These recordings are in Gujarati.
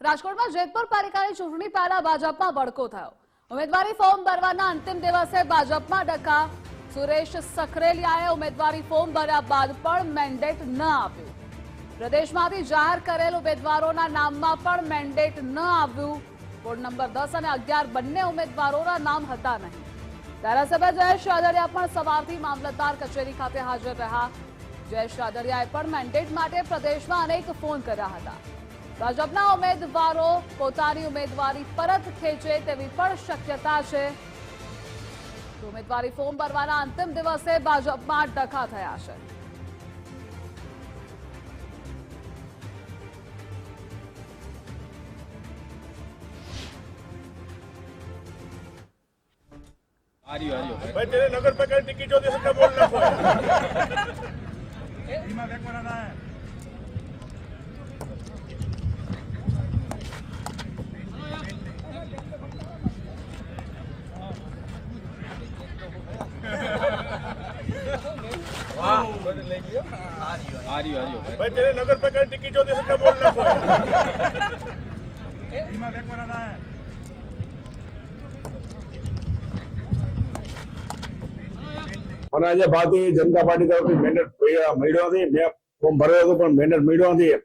રાજકોટમાં જેતપુર પાલિકાની ચૂંટણી પહેલા ભાજપમાં ભડકો થયો। ઉમેદવારી ફોર્મ ભરવાના અંતિમ દિવસે ભાજપમાં ડખા। સુરેશ સખરેલિયાએ ઉમેદવારી ફોર્મ ભર્યા બાદ પણ મેન્ડેટ ન આપ્યું। પ્રદેશમાંથી જાહેર કરેલ ઉમેદવારોના નામમાં પણ મેન્ડેટ ન આવ્યું। વોર્ડ નંબર 10 અને 11 બંને ઉમેદવારોના નામ હતા નહીં। ધારાસભ્ય જયેશ રાદડિયા પણ સવારથી મામલતદાર કચેરી ખાતે હાજર રહ્યા। જયેશ રાદડિયાએ પણ મેન્ડેટ માટે પ્રદેશમાં અનેક ફોન કર્યા હતા। ભાજપના ઉમેદવારો પોતાની ઉમેદવારી પરત ખેંચે તેવી પણ શક્યતા છે। ઉમેદવારી ફોર્મ ભરવાના અંતિમ દિવસે ભાજપમાં ડખા થયા છે। भाई तेरे नगर पे कहीं टिकट होती है सब बोलना बीमा बैक बनाना है। भाई तेरे नगर पे कहीं टिकट होती है सब बोलना बीमा बैक बनाना है। અને આજે ભારતીય જનતા પાર્ટી તરફથી મેન્ડેટ મળ્યો નથી। મેં ફોર્મ ભર્યો હતો પણ મેન્ડેટ મળ્યો નથી।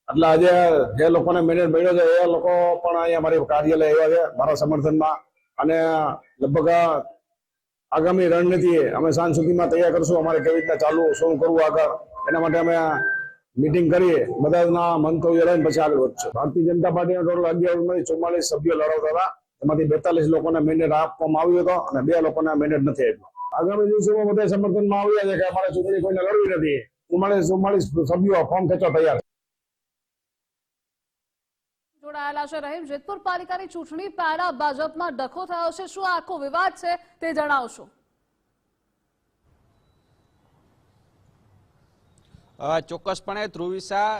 એટલે આજે જે લોકોને મેન્ડેટ મળ્યો છે એ લોકો પણ અહીંયા મારી કાર્યાલય આવ્યા છે મારા સમર્થનમાં। અને લગભગ આગામી રણનીતિ અમે સાંજ સુધીમાં તૈયાર કરશું। અમારે કેવી રીતના ચાલવું શું કરવું આગળ એના માટે અમે મીટિંગ કરી બધાના મંતવ્ય લઈને પછી આગળ વધશું। ભારતીય જનતા પાર્ટીના ટોટલ 11 માંથી 44 સભ્યો લડાવતા હતા। એમાંથી 42 લોકોને મેન્ડેટ આપવામાં આવ્યો હતો અને 2 લોકોને મેન્ડેટ નથી આપ્યો। આગામી દિવસોમાં બધા સમર્થનમાં આવ્યા છે કે અમારે ચૂંટણી કોઈને લડવી નથી। 44 સભ્યો ફોર્મ ખેંચવા તૈયાર જોડાયેલા છે। રહીમ, જેતપુર પાલિકાની ચૂંટણી પહેલા ભાજપમાં ડખો થયો છે, શું આખો વિવાદ છે તે જણાવશો? ચોક્કસપણે ધ્રુવિસા,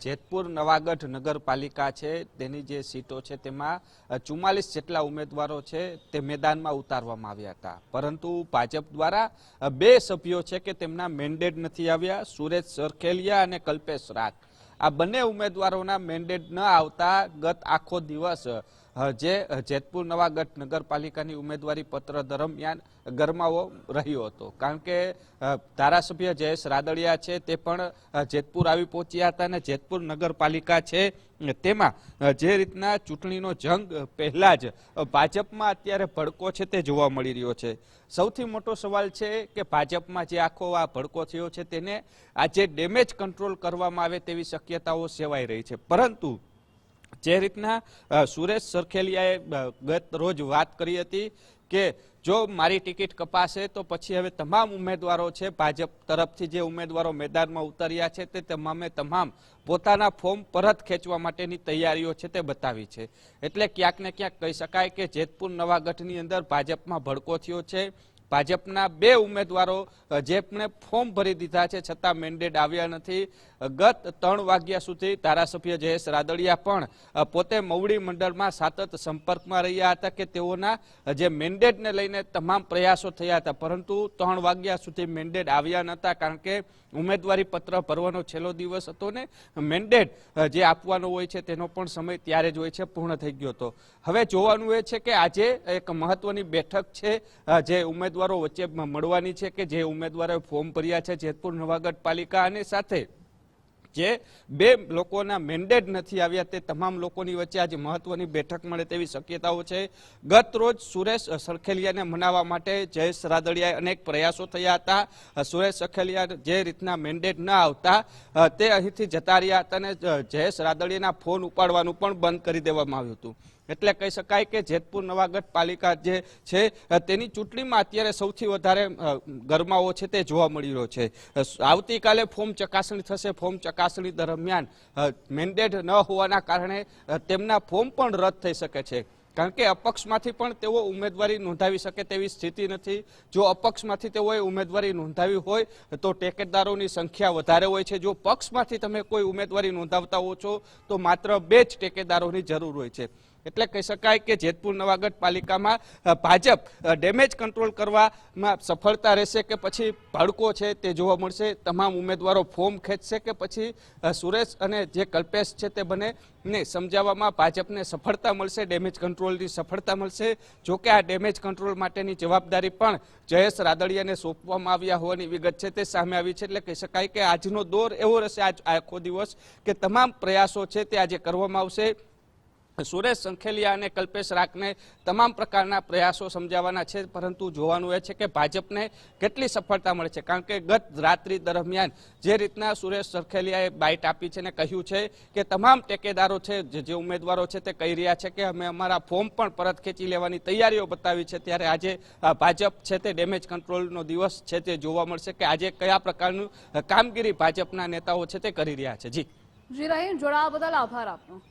જેતપુર નવાગઢ નગરપાલિકા છે તેની જે સીટો છે તેમાં 44 જેટલા ઉમેદવારો છે તે મેદાનમાં ઉતારવામાં આવ્યા હતા। પરંતુ ભાજપ દ્વારા 2 સભ્યો છે કે તેમના મેન્ડેટ નથી આવ્યા। સુરેશ સરખેલિયા અને કલ્પેશ રાગ આ બંને ઉમેદવારોના મેન્ડેટ ન આવતા ગત આખો દિવસ જે જેતપુર નવાગઢ નગરપાલિકાની ઉમેદવારી પત્ર દરમિયાન ગરમાવો રહ્યો હતો। કારણ કે ધારાસભ્ય જયેશ રાદડિયા છે તે પણ જેતપુર આવી પહોંચ્યા હતા અને જેતપુર નગરપાલિકા છે તેમાં જે રીતના ચૂંટણીનો જંગ પહેલા જ ભાજપમાં અત્યારે ભડકો છે તે જોવા મળી રહ્યો છે। સૌથી મોટો સવાલ છે કે ભાજપમાં જે આખો આ ભડકો થયો છે તેને આજે ડેમેજ કંટ્રોલ કરવામાં આવે તેવી શક્યતાઓ સેવાઈ રહી છે। પરંતુ જે રીતના સુરેશ સરખેલિયાએ ગત રોજ વાત કરી હતી કે જો મારી ટિકિટ કપાશે તો પછી હવે તમામ ઉમેદવારો છે ભાજપ તરફથી જે ઉમેદવારો મેદાનમાં ઉતર્યા છે તે તમામે તમામ પોતાના ફોર્મ પરત ખેંચવા માટેની તૈયારીઓ છે તે બતાવી છે। એટલે ક્યાંક ને ક્યાંક કહી શકાય કે જેતપુર નવાગઢની અંદર ભાજપમાં ભડકો થયો છે। ભાજપના 2 ઉમેદવારો જેમને ફોર્મ ભરી દીધા છે છતાં મેન્ડેટ આવ્યા નથી। ગત 3 વાગ્યા સુધી ધારાસભ્ય જયેશ રાદડિયા પણ પોતે મવડી મંડળમાં સતત સંપર્કમાં રહ્યા હતા કે તેઓના જે મેન્ડેટને લઈને તમામ પ્રયાસો થયા હતા, પરંતુ 3 વાગ્યા સુધી મેન્ડેટ આવ્યા નહોતા। કારણ કે ઉમેદવારી પત્ર ભરવાનો છેલ્લો દિવસ હતો ને મેન્ડેટ જે આપવાનો હોય છે તેનો પણ સમય ત્યારે જ હોય છે, પૂર્ણ થઈ ગયો હતો। હવે જોવાનું એ છે કે આજે એક મહત્વની બેઠક છે જે ઉમેદવારો વચ્ચે મળવાની છે કે જે ઉમેદવારોએ ફોર્મ ભર્યા છે જેતપુર નવાગઢ પાલિકા અને સાથે જે 2 લોકોના મેન્ડેટ નથી આવ્યા તે તમામ લોકોની વચ્ચે આજે મહત્વની બેઠક મળે તેવી શક્યતાઓ છે। ગત રોજ સુરેશ સરખેલિયાને મનાવવા માટે જયેશ રાદડિયાએ અનેક પ્રયાસો થયા હતા। સુરેશ સરખેલિયા જે રીતના મેન્ડેટ ન આવતા તે અહીંથી જતા રહ્યા હતા અને જયેશ રાદડિયાના ફોન ઉપાડવાનું પણ બંધ કરી દેવામાં આવ્યું હતું। એટલે કહી શકાય કે જેતપુર નવાગઢ પાલિકા જે છે તેની ચૂંટણીમાં અત્યારે સૌથી વધારે ગરમાવો છે તે જોવા મળી રહ્યો છે। આવતીકાલે ફોર્મ ચકાસણી થશે। ફોર્મ ચકાસણી દરમિયાન મેન્ડેટ ન હોવાના કારણે તેમના ફોર્મ પણ રદ થઈ શકે છે। કારણ કે અપક્ષમાંથી પણ તેઓ ઉમેદવારી નોંધાવી શકે તેવી સ્થિતિ નથી। જો અપક્ષમાંથી તેઓએ ઉમેદવારી નોંધાવી હોય તો ટેકેદારોની સંખ્યા વધારે હોય છે। જો પક્ષમાંથી તમે કોઈ ઉમેદવારી નોંધાવતા હો છો તો માત્ર 2 જ ટેકેદારોની જરૂર હોય છે। એટલે કહી શકાય કે જેતપુર નવાગઢ પાલિકામાં ભાજપ ડેમેજ કંટ્રોલ કરવામાં સફળતા રહેશે કે પછી ભડકો છે તે જોવા મળશે, તમામ ઉમેદવારો ફોર્મ ખેંચશે કે પછી સુરેશ અને જે કલ્પેશ છે તે બંનેને સમજાવવામાં ભાજપને સફળતા મળશે, ડેમેજ કંટ્રોલની સફળતા મળશે. જોકે આ ડેમેજ કંટ્રોલ માટેની જવાબદારી પણ જયેશ રાદડિયાને સોંપવામાં આવ્યા હોવાની વિગત છે તે સામે આવી છે. એટલે કહી શકાય કે આજનો દોર એવો રહેશે, આખો દિવસ કે તમામ પ્રયાસો છે તે આજે કરવામાં આવશે. સુરેશ સંખેલિયા અને કલ્પેશ રાખને તમામ પ્રકારના પ્રયાસો સમજાવવાના છે, પરંતુ જોવાનું એ છે કે ભાજપને કેટલી સફળતા મળે છે. કારણ કે ગત રાત્રિ દરમિયાન જે રીતના સુરેશ સંખેલિયાએ બાઇટ આપી છે અને કહ્યું છે કે તમામ ટેકેદારો છે, જે ઉમેદવારો છે તે કહી રહ્યા છે કે અમે અમારા ફોર્મ પણ પરત ખેંચી લેવાની તૈયારીઓ બતાવી છે, ત્યારે આજે ભાજપ છે તે ડેમેજ કંટ્રોલનો દિવસ છે તે જોવા મળશે કે આજે કયા પ્રકારનું કામગીરી ભાજપના નેતાઓ છે તે કરી રહ્યા છે. જી રહીમ, જોડાવા બદલ આભાર આપનો.